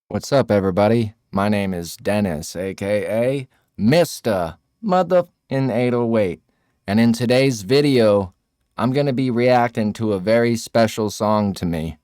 What's up, everybody? My name is Dennis, aka Mr. Mother in 808. And in today's video, I'm going to be reacting to a very special song to me.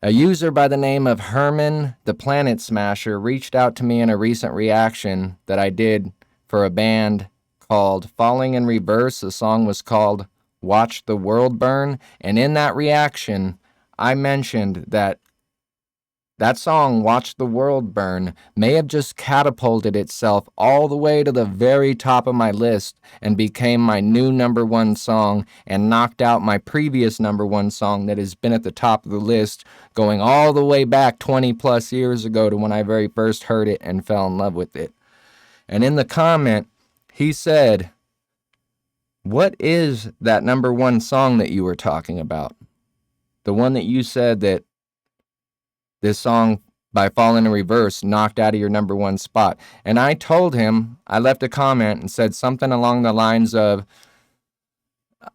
A user by the name of Herman the Planet Smasher reached out to me in a recent reaction that I did for a band called Falling in Reverse. The song was called Watch the World Burn. And in that reaction, I mentioned that song, Watch the World Burn, may have just catapulted itself all the way to the very top of my list and became my new #1 song and knocked out my previous #1 song that has been at the top of the list going all the way back 20 plus years ago to when I very first heard it and fell in love with it. And in the comment, he said, "What is that #1 song that you were talking about? The one that you said that this song by Falling in Reverse knocked out of your #1 spot." And I told him, I left a comment and said something along the lines of,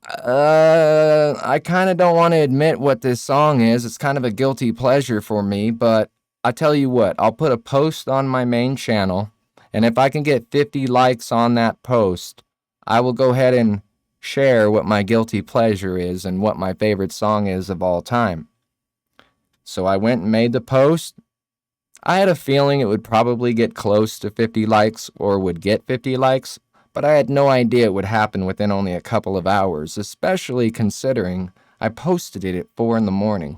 I kind of don't want to admit what this song is. It's kind of a guilty pleasure for me, but I tell you what, I'll put a post on my main channel, and if I can get 50 likes on that post, I will go ahead and share what my guilty pleasure is and what my favorite song is of all time. So I went and made the post. I had a feeling it would probably get close to 50 likes or would get 50 likes, but I had no idea it would happen within only a couple of hours, especially considering I posted it at 4 in the morning.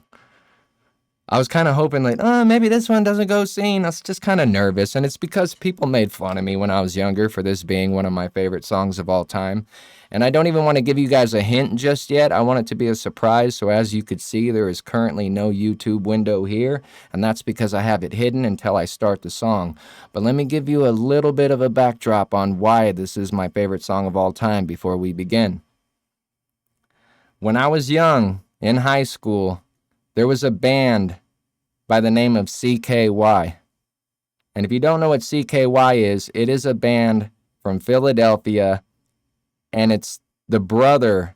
I was kind of hoping maybe this one doesn't go seen. I was just kind of nervous, and it's because people made fun of me when I was younger for this being one of my favorite songs of all time. And I don't even want to give you guys a hint just yet. I want it to be a surprise, so as you could see, there is currently no YouTube window here, and that's because I have it hidden until I start the song. But let me give you a little bit of a backdrop on why this is my favorite song of all time before we begin. When I was young, in high school, there was a band by the name of CKY. And if you don't know what CKY is, it is a band from Philadelphia, and it's the brother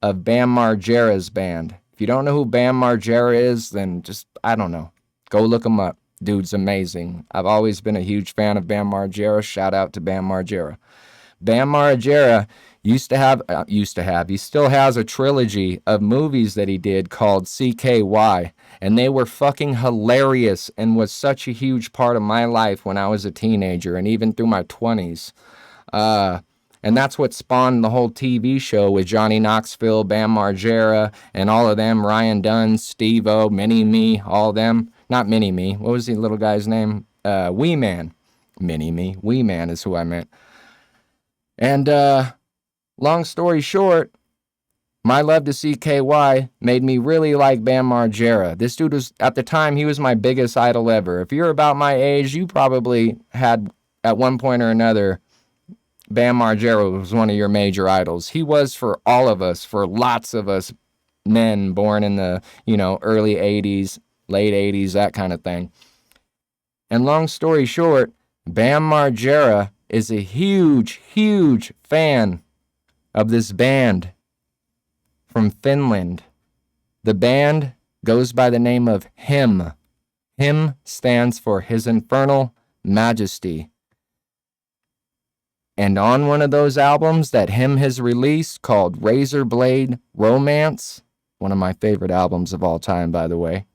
of Bam Margera's band. If you don't know who Bam Margera is, then just, I don't know. Go look him up. Dude's amazing. I've always been a huge fan of Bam Margera. Shout out to Bam Margera. Bam Margera he still has a trilogy of movies that he did called CKY, and they were fucking hilarious and was such a huge part of my life when I was a teenager and even through my 20s. And that's what spawned the whole TV show with Johnny Knoxville, Bam Margera, and all of them, Ryan Dunn, Steve-O, Mini-Me, all of them. Not Mini-Me. What was the little guy's name? Wee Man. Mini-Me. Wee Man is who I meant. And, long story short, my love to CKY made me really like Bam Margera. This dude was, at the time, he was my biggest idol ever. If you're about my age, you probably had, at one point or another, Bam Margera was one of your major idols. He was for all of us, for lots of us men born in the, early 80s, late 80s, that kind of thing. And long story short, Bam Margera is a huge, huge fan of this band from Finland. The band goes by the name of HIM. HIM stands for His Infernal Majesty. And on one of those albums that HIM has released called Razor Blade Romance, one of my favorite albums of all time, by the way,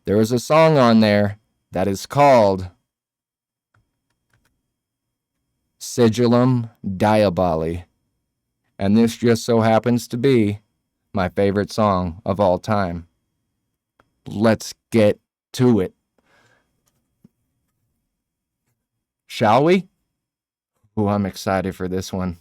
there is a song on there that is called Sigillum Diaboli. And this just so happens to be my favorite song of all time. Let's get to it. Shall we? Ooh, I'm excited for this one.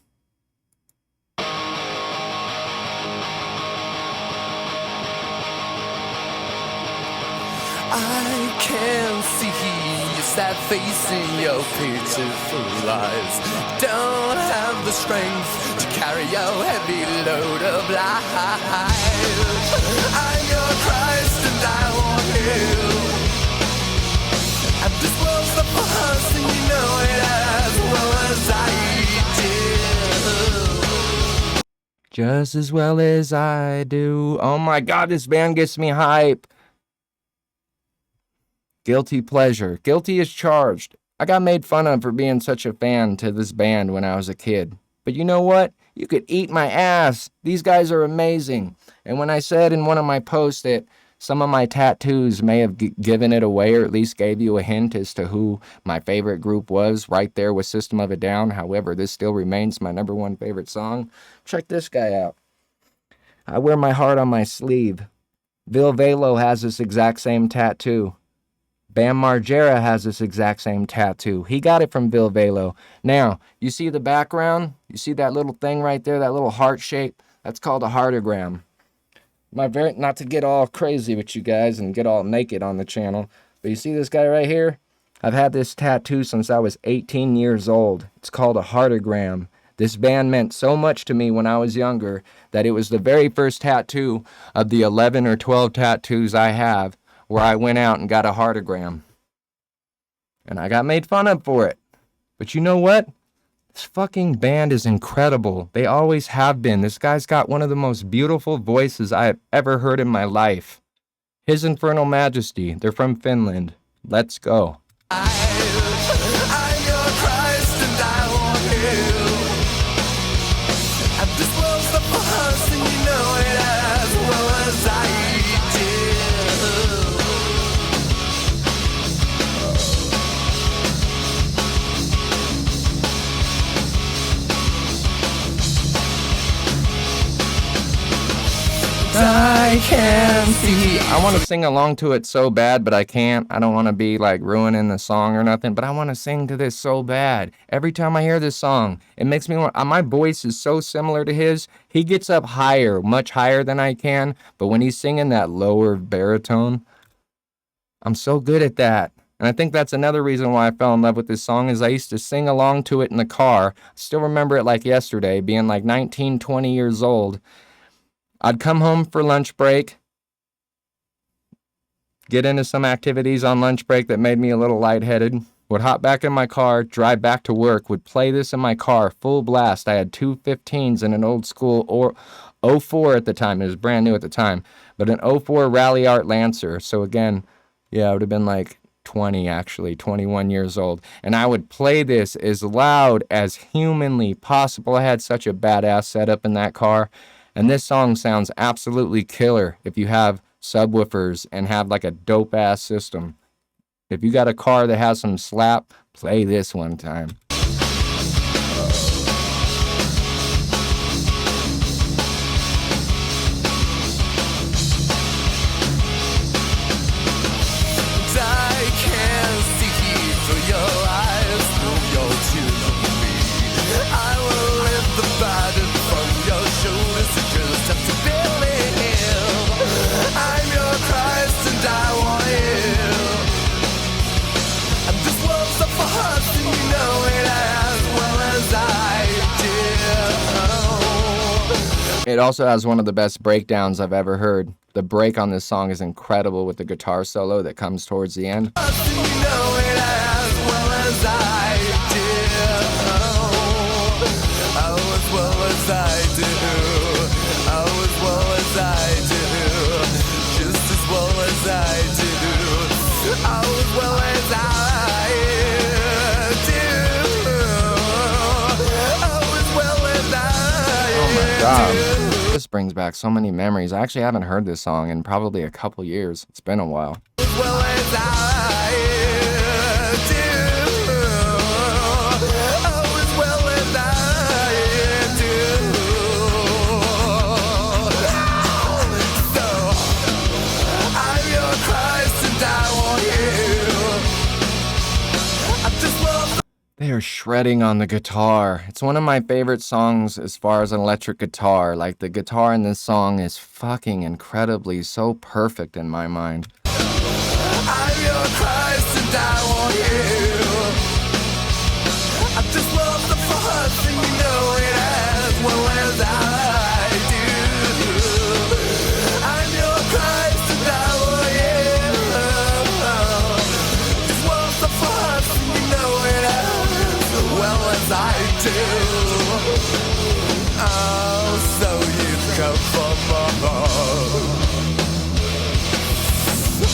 I can see your sad face in your pitiful eyes. Don't have the strength to carry your heavy load of life. I'm your Christ and I want you. And this world's the past and you know it as well as I do. Just as well as I do. Oh my God, this band gets me hype. Guilty pleasure. Guilty as charged. I got made fun of for being such a fan to this band when I was a kid. But you know what? You could eat my ass. These guys are amazing. And when I said in one of my posts that some of my tattoos may have given it away, or at least gave you a hint as to who my favorite group was, right there with System of a Down. However, this still remains my number one favorite song. Check this guy out. I wear my heart on my sleeve. Ville Valo has this exact same tattoo. Bam Margera has this exact same tattoo. He got it from Ville Valo. Now, you see the background? You see that little thing right there, that little heart shape? That's called a heartogram. Not to get all crazy with you guys and get all naked on the channel, but you see this guy right here? I've had this tattoo since I was 18 years old. It's called a heartogram. This band meant so much to me when I was younger that it was the very first tattoo of the 11 or 12 tattoos I have where I went out and got a heartogram. And I got made fun of for it. But you know what? This fucking band is incredible. They always have been. This guy's got one of the most beautiful voices I have ever heard in my life. His Infernal Majesty. They're from Finland. Let's go. I'm your Christ and I want you. And this world's not for us and you know it as well as I do. I can see. I want to sing along to it so bad, but I can't. I don't want to be like ruining the song or nothing, but I want to sing to this so bad. Every time I hear this song, it makes me want. My voice is so similar to his. He gets up higher, much higher than I can, but when he's singing that lower baritone, I'm so good at that. And I think that's another reason why I fell in love with this song is I used to sing along to it in the car. I still remember it like yesterday, being like 19, 20 years old. I'd come home for lunch break, get into some activities on lunch break that made me a little lightheaded, would hop back in my car, drive back to work, would play this in my car, full blast. I had two 15s in an old school or 04 at the time. It was brand new at the time, but an 04 Rally Art Lancer. So again, yeah, I would have been like 20 actually, 21 years old. And I would play this as loud as humanly possible. I had such a badass setup in that car. And this song sounds absolutely killer if you have subwoofers and have like a dope-ass system. If you got a car that has some slap, play this one time. I can see through your eyes, through your tears of me. I will lift the burden from your shoulders. You just have to believe. I'm your Christ and I want you. And this world's not for us and you know it as well as I do. It also has one of the best breakdowns I've ever heard. The break on this song is incredible with the guitar solo that comes towards the end. You know it as well as I do. Oh, as well as I do. Oh, as well as I do. Just as well as I do. Oh, as well as I do. Oh, as well as I do. Oh my God. This brings back so many memories. I actually haven't heard this song in probably a couple years. It's been a while. As well as I do. Oh, as well as I do. So, I'm your Christ and I want you. I just love. They are shredding on the guitar. It's one of my favorite songs as far as an electric guitar. Like, the guitar in this song is fucking incredibly so perfect in my mind. I'm your Christ and I want you. I just love the fuss and you know it as well as I do. I'm your Christ and I want you. Just love the fuss and you know it as well as I do. Oh, so you come from my heart.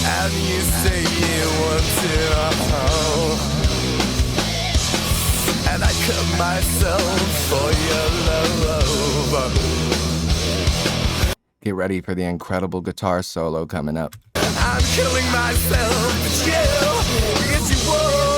And you say you want And I cut myself for your love. Get ready for the incredible guitar solo coming up. I'm killing myself, but you, yes you won't.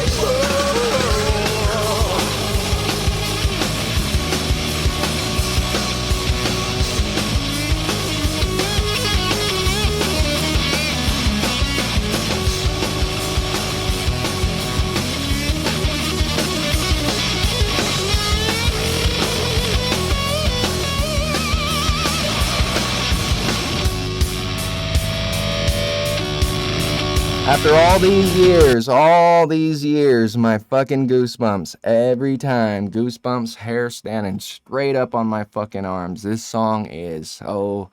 After all these years, my fucking goosebumps. Every time, goosebumps, hair standing straight up on my fucking arms. This song is so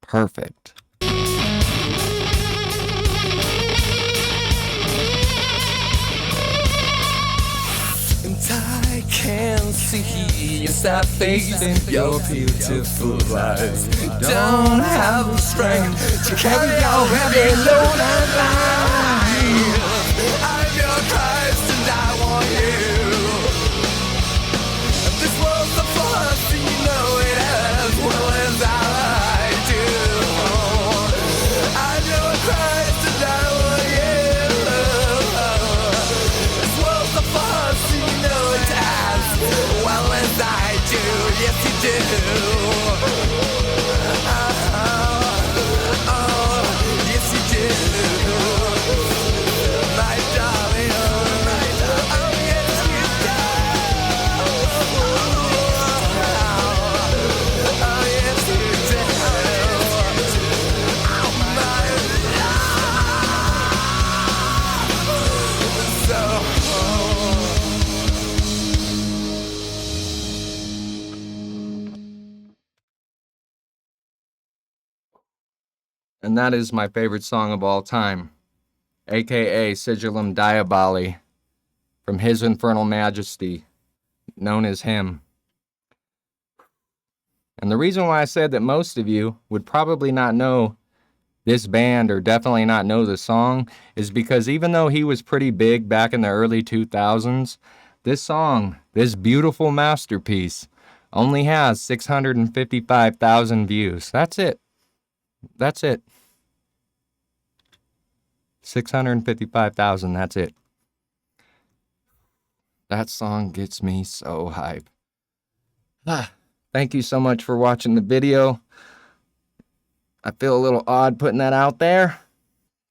perfect. And I can see your sad face and your beautiful eyes. Don't have the strength to carry your heavy load of life. I'm your Christ and I want you. This world's a farce and you know it as well as I do. I'm your Christ and I want you. This world's a farce and you know it as well as I do. Yes you do. And that is my favorite song of all time, aka Sigillum Diaboli, from His Infernal Majesty, known as Him. And the reason why I said that most of you would probably not know this band or definitely not know the song is because even though he was pretty big back in the early 2000s, this song, this beautiful masterpiece, only has 655,000 views. That's it. That's it. 655,000, that's it. That song gets me so hype. Thank you so much for watching the video. I feel a little odd putting that out there.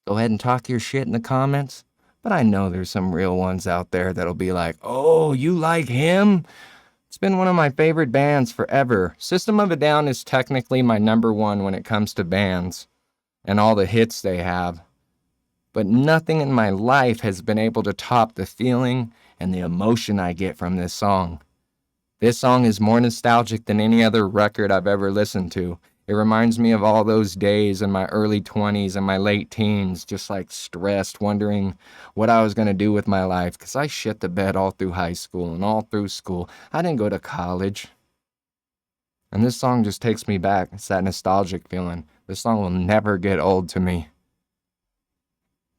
Go ahead and talk your shit in the comments. But I know there's some real ones out there that'll be like, oh, you like him? It's been one of my favorite bands forever. System of a Down is technically my #1 when it comes to bands and all the hits they have. But nothing in my life has been able to top the feeling and the emotion I get from this song. This song is more nostalgic than any other record I've ever listened to. It reminds me of all those days in my early 20s and my late teens, just like stressed, wondering what I was going to do with my life, because I shit the bed all through high school and all through school. I didn't go to college. And this song just takes me back. It's that nostalgic feeling. This song will never get old to me.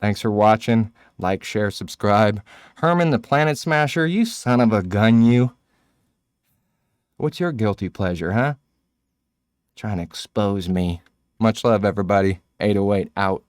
Thanks for watching. Like, share, subscribe. Herman the Planet Smasher, you son of a gun, you. What's your guilty pleasure, huh? Trying to expose me. Much love, everybody. 808 out.